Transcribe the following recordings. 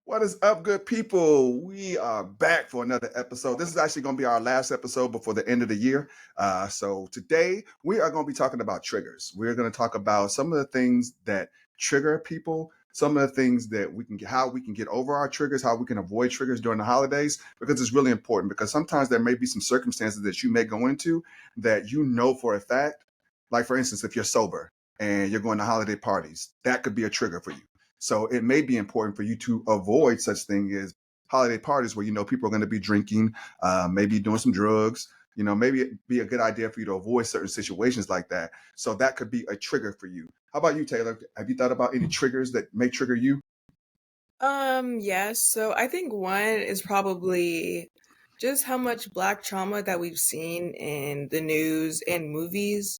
What is up, good people? We are back for another episode. This is actually going to be our last episode before the end of the year. So today we are going to be talking about triggers. We're going to talk about some of the things that trigger people, some of the things that we can, how we can get over our triggers, how we can avoid triggers during the holidays, because it's really important. Because sometimes there may be some circumstances that you may go into that you know for a fact. Like for instance, if you're sober and you're going to holiday parties, that could be a trigger for you. So it may be important for you to avoid such thing as holiday parties where you know people are going to be drinking, maybe doing some drugs. Maybe it'd be a good idea for you to avoid certain situations like that. So that could be a trigger for you. How about you, Taylor? Have you thought about any triggers that may trigger you? Yes. So I think one is probably just how much black trauma that we've seen in the news and movies,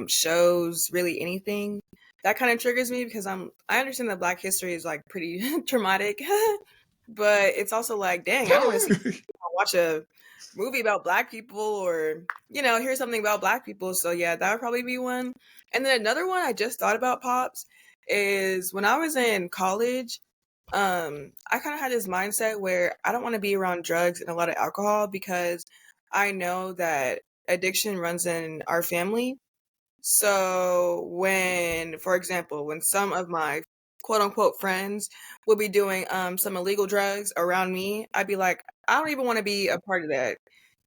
shows, really anything. That kind of triggers me because I understand that black history is like pretty traumatic, but it's also like, dang, I don't want to see watch a movie about black people or, hear something about black people. So yeah, that would probably be one. And then another one I just thought about, Pops, is when I was in college. I kind of had this mindset where I don't want to be around drugs and a lot of alcohol because I know that addiction runs in our family. So when, for example, when some of my quote unquote friends would be doing some illegal drugs around me, I'd be like, I don't even want to be a part of that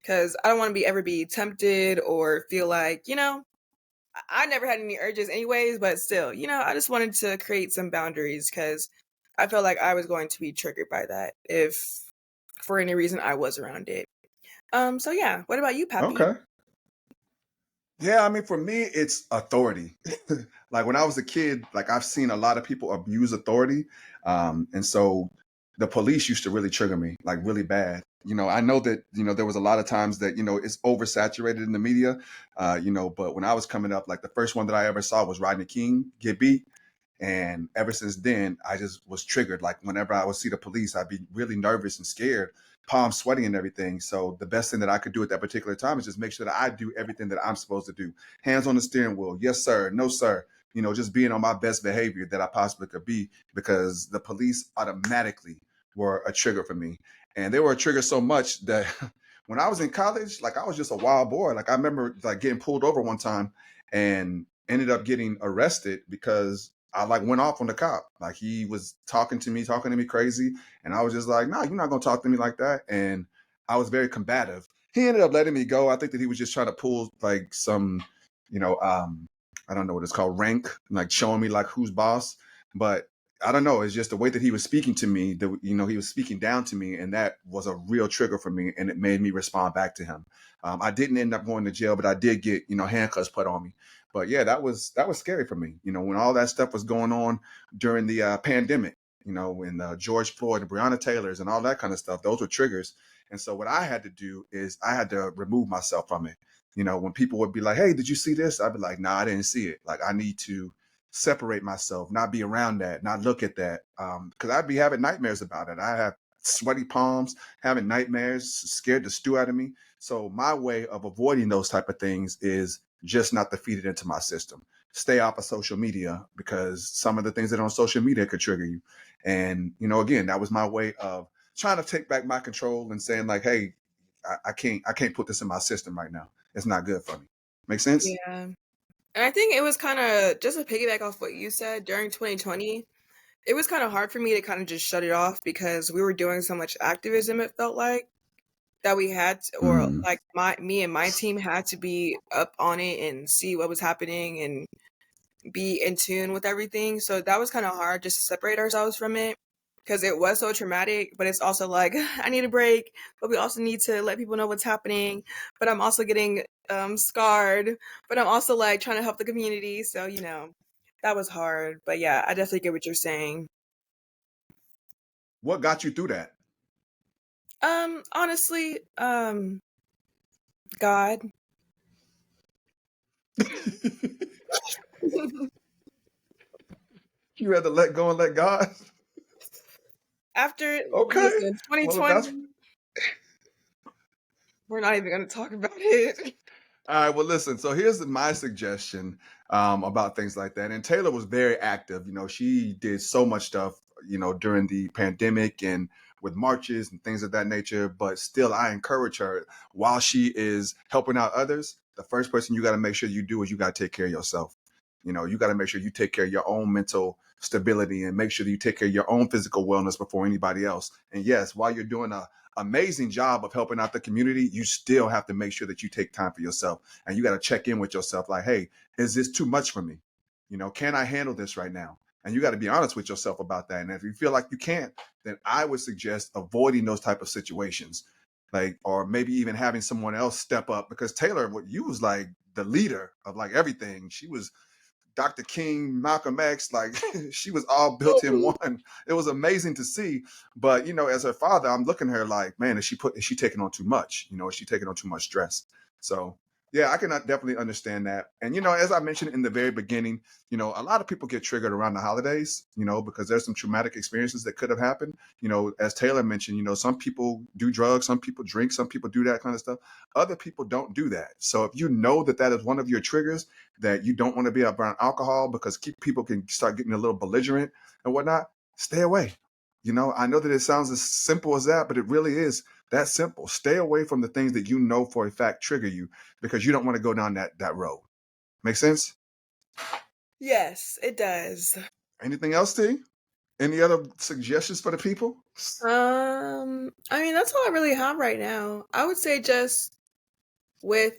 because I don't want to be ever be tempted or feel like, I never had any urges anyways, but still, I just wanted to create some boundaries because I felt like I was going to be triggered by that if for any reason I was around it. So yeah, what about you, Pappy? Okay. Yeah, I mean, for me, it's authority. Like when I was a kid, like I've seen a lot of people abuse authority. And so the police used to really trigger me, like really bad. I know that, there was a lot of times that, it's oversaturated in the media, but when I was coming up, like the first one that I ever saw was Rodney King get beat. And ever since then, I just was triggered. Like whenever I would see the police, I'd be really nervous and scared, palms sweaty and everything. So the best thing that I could do at that particular time is just make sure that I do everything that I'm supposed to do. Hands on the steering wheel. Yes, sir. No, sir. Just being on my best behavior that I possibly could be, because the police automatically were a trigger for me. And they were a trigger so much that when I was in college, like I was just a wild boy. Like I remember like getting pulled over one time and ended up getting arrested because I like went off on the cop. Like he was talking to me crazy. And I was just like, no, you're not gonna talk to me like that. And I was very combative. He ended up letting me go. I think that he was just trying to pull like some, you know, I don't know what it's called, rank, like showing me like who's boss. But I don't know. It's just the way that he was speaking to me. That he was speaking down to me, and that was a real trigger for me, and it made me respond back to him. I didn't end up going to jail, but I did get handcuffs put on me. But yeah, that was scary for me. When all that stuff was going on during the pandemic. When George Floyd and Breonna Taylor's and all that kind of stuff, those were triggers. And so what I had to do is I had to remove myself from it. When people would be like, "Hey, did you see this?" I'd be like, "Nah, I didn't see it." Like I need to separate myself, not be around that, not look at that, because I'd be having nightmares about it. I have sweaty palms, having nightmares, scared the stew out of me. So my way of avoiding those type of things is just not to feed it into my system. Stay off of social media, because some of the things that are on social media could trigger you. And again, that was my way of trying to take back my control and saying like, "Hey, I can't put this in my system right now. It's not good for me." Make sense? Yeah. And I think it was kind of just to piggyback off what you said during 2020. It was kind of hard for me to kind of just shut it off because we were doing so much activism. It felt like that we had to, or Mm. like me and my team had to be up on it and see what was happening and be in tune with everything. So that was kind of hard just to separate ourselves from it because it was so traumatic, but it's also like I need a break, but we also need to let people know what's happening. But I'm also getting scarred, but I'm also like trying to help the community. So, that was hard. But yeah, I definitely get what you're saying. What got you through that? Honestly, God. You had to let go and let God. After, Okay. listen, Well, if that's 2020, we're not even going to talk about it. all right. Well, listen. So here's my suggestion about things like that. And Taylor was very active. She did so much stuff. during the pandemic and with marches and things of that nature. But still, I encourage her while she is helping out others. The first person you got to make sure you do is you got to take care of yourself. You got to make sure you take care of your own mental stability and make sure that you take care of your own physical wellness before anybody else. And yes, while you're doing a amazing job of helping out the community, you still have to make sure that you take time for yourself, and you got to check in with yourself like, hey, is this too much for me? Can I handle this right now? And you got to be honest with yourself about that. And if you feel like you can't, then I would suggest avoiding those type of situations, like, or maybe even having someone else step up, because Taylor, what you was like the leader of like everything. She was Dr. King, Malcolm X, like she was all built in one. It was amazing to see. But as her father, I'm looking at her like, man, is she taking on too much? Is she taking on too much stress? So yeah, I can definitely understand that. And as I mentioned in the very beginning, a lot of people get triggered around the holidays, because there's some traumatic experiences that could have happened. As Taylor mentioned, some people do drugs, some people drink, some people do that kind of stuff. Other people don't do that. So if you know that that is one of your triggers, that you don't want to be around alcohol because people can start getting a little belligerent and whatnot, stay away. I know that it sounds as simple as that, but it really is that simple. Stay away from the things that you know for a fact trigger you, because you don't want to go down that road. Make sense? Yes, it does. Anything else, T? Any other suggestions for the people? I mean, that's all I really have right now. I would say just with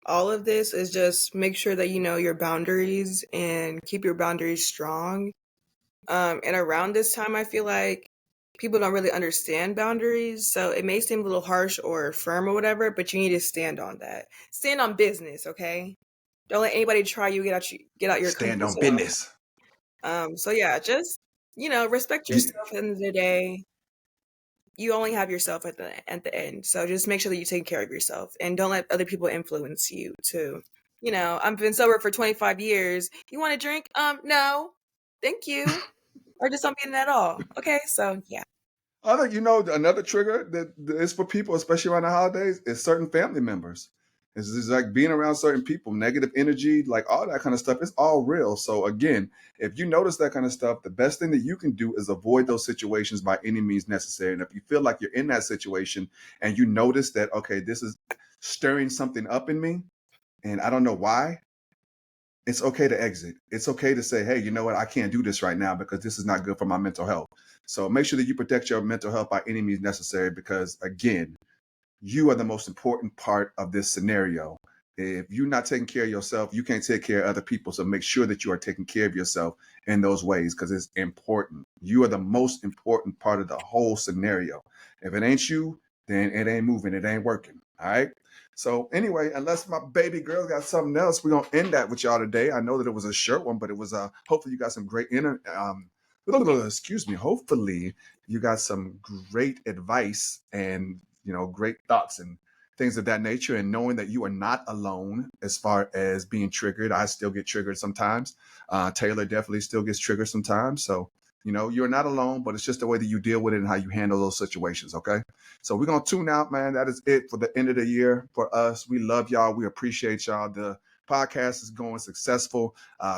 all of this is just make sure that you know your boundaries and keep your boundaries strong. And around this time, I feel like people don't really understand boundaries, so it may seem a little harsh or firm or whatever, but you need to stand on that. Stand on business, okay? Don't let anybody try you get out your Stand comfort on zone. business. So yeah, just respect You- yourself at the end of the day. You only have yourself at the end. So just make sure that you take care of yourself and don't let other people influence you to, I've been sober for 25 years. You want a drink? No. Thank you. Or just something at all. Okay, so yeah. Another trigger that is for people, especially around the holidays, is certain family members. It's like being around certain people, negative energy, like all that kind of stuff. It's all real. So again, if you notice that kind of stuff, the best thing that you can do is avoid those situations by any means necessary. And if you feel like you're in that situation and you notice that, okay, this is stirring something up in me and I don't know why, it's okay to exit. It's okay to say, hey, you know what? I can't do this right now because this is not good for my mental health. So make sure that you protect your mental health by any means necessary, because again, you are the most important part of this scenario. If you're not taking care of yourself, you can't take care of other people. So make sure that you are taking care of yourself in those ways, because it's important. You are the most important part of the whole scenario. If it ain't you, then it ain't moving. It ain't working. All right. So anyway, unless my baby girl got something else, we're gonna end that with y'all today. I know that it was a short one, but it was hopefully you got some great excuse me. Hopefully you got some great advice and great thoughts and things of that nature, and knowing that you are not alone as far as being triggered. I still get triggered sometimes. Taylor definitely still gets triggered sometimes. So you're not alone, but it's just the way that you deal with it and how you handle those situations. Okay. So we're going to tune out, man. That is it for the end of the year for us. We love y'all. We appreciate y'all. The podcast is going successful.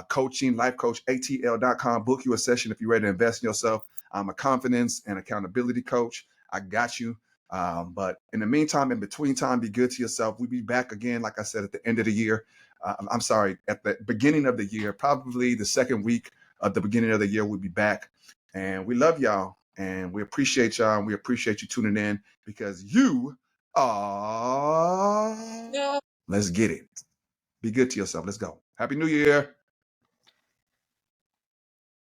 Coaching, life coach, ATL.com. Book you a session if you're ready to invest in yourself. I'm a confidence and accountability coach. I got you. But in the meantime, in between time, be good to yourself. We'll be back again, like I said, at the end of the year. I'm sorry, at the beginning of the year, probably the second week of the beginning of the year, we'll be back. And we love y'all, and we appreciate y'all, and we appreciate you tuning in, because you are. Yeah. Let's get it. Be good to yourself. Let's go. Happy New Year.